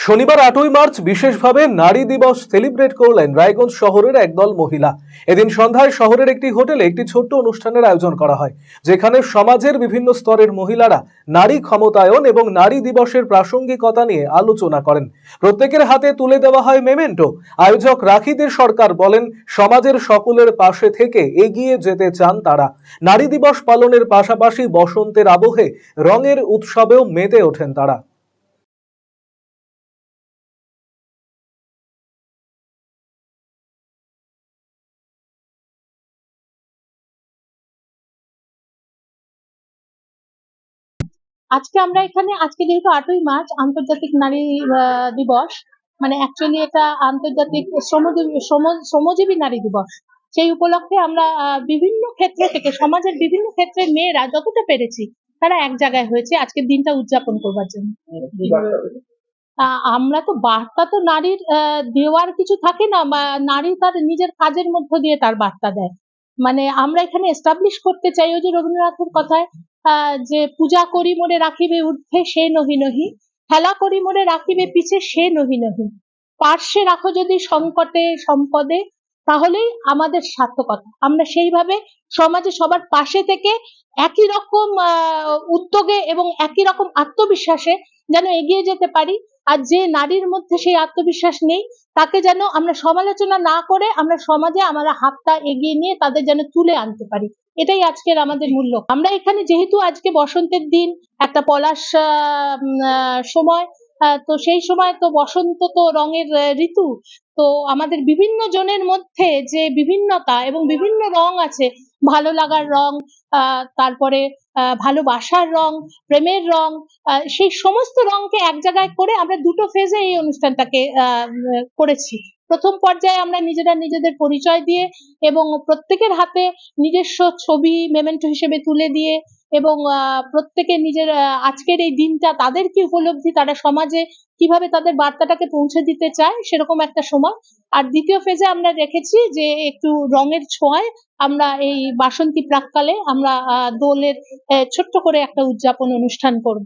শনিবার ৮ই মার্চ বিশেষভাবে নারী দিবস সেলিব্রেট করলেন রায়গঞ্জ শহরের একদল মহিলা। এদিন সন্ধ্যায় শহরের একটি হোটেলে একটি ছোট্ট অনুষ্ঠানের আয়োজন করা হয়, যেখানে সমাজের বিভিন্ন স্তরের মহিলারা নারী ক্ষমতায়ন এবং নারী দিবসের প্রাসঙ্গিকতা নিয়ে আলোচনা করেন। প্রত্যেকের হাতে তুলে দেওয়া হয় মেমেন্টো। আয়োজক রাখিদের সরকার বলেন, সমাজের সকলের পাশে থেকে এগিয়ে যেতে চান তারা। নারী দিবস পালনের পাশাপাশি বসন্তের আবহে রঙের উৎসবেও মেতে ওঠেন তারা। আজকে আমরা এখানে যেহেতু ৮ই মার্চ আন্তর্জাতিক নারী দিবস, মানে অ্যাকচুয়ালি এটা আন্তর্জাতিক শ্রমজীবী নারী দিবস। সেই উপলক্ষে আমরা বিভিন্ন ক্ষেত্র থেকে সমাজের বিভিন্ন ক্ষেত্রের মেয়েরা যতটা পেরেছি তারা এক জায়গায় হয়েছে আজকের দিনটা উদযাপন করবার জন্য। আমরা তো বার্তা তো নারীর দেওয়ার কিছু থাকে না, নারী তার নিজের কাজের মধ্য দিয়ে তার বার্তা দেয়। মানে আমরা এখানে এস্টাবলিশ করতে চাই ওই যে রবীন্দ্রনাথের কথায়, যে পূজা করি মোরে রাখিবে ঊর্ধ্বে সে নহি নহি, খেলা করি মোরে রাখিবে পিছে সে নহি নহি, পার্শ্বে রাখো যদি সংকটে সম্পদে, তাহলেই আমাদের সার্থকতা। আমরা সেইভাবে সমাজে সবার পাশে থেকে একই রকম উদ্যোগে এবং একই রকম আত্মবিশ্বাসে যেন এগিয়ে যেতে পারি। আর যে নারীর মধ্যে সেই আত্মবিশ্বাস নেই তাকে যেন আমরা সমালোচনা না করে আমরা সমাজে আমরা হাতটা এগিয়ে নিয়ে তাদের যেন তুলে আনতে পারি। এটাই আজকের আমাদের মূল্য। আমরা এখানে যেহেতু আজকে বসন্তের দিন, একটা পলাশ সময়, তো সেই সময় তো বসন্ত তো রঙের ঋতু। তো আমাদের বিভিন্ন জনের মধ্যে যে বিভিন্নতা এবং বিভিন্ন রং আছে, ভালো লাগার রং, তারপরে ভালোবাসার রং, প্রেমের রং, সেই সমস্ত রংকে এক জায়গায় করে আমরা দুটো ফেজে এই অনুষ্ঠানটাকে করেছি। প্রথম পর্যায়ে আমরা নিজেরা নিজেদের পরিচয় দিয়ে এবং প্রত্যেকের হাতে নিজস্ব ছবি মেমেন্টো হিসেবে তুলে দিয়ে এবং প্রত্যেকে নিজের আজকের এই দিনটা তাদের কি উপলব্ধি, তারা সমাজে কিভাবে তাদের বার্তাটাকে পৌঁছে দিতে চায় সেরকম একটা সময়। আর দ্বিতীয় ফেজে আমরা রেখেছি যে একটু রঙের ছোঁয়ায় আমরা এই বাসন্তী প্রাক্কালে আমরা দোলের ছোট্ট করে একটা উদযাপন অনুষ্ঠান করব।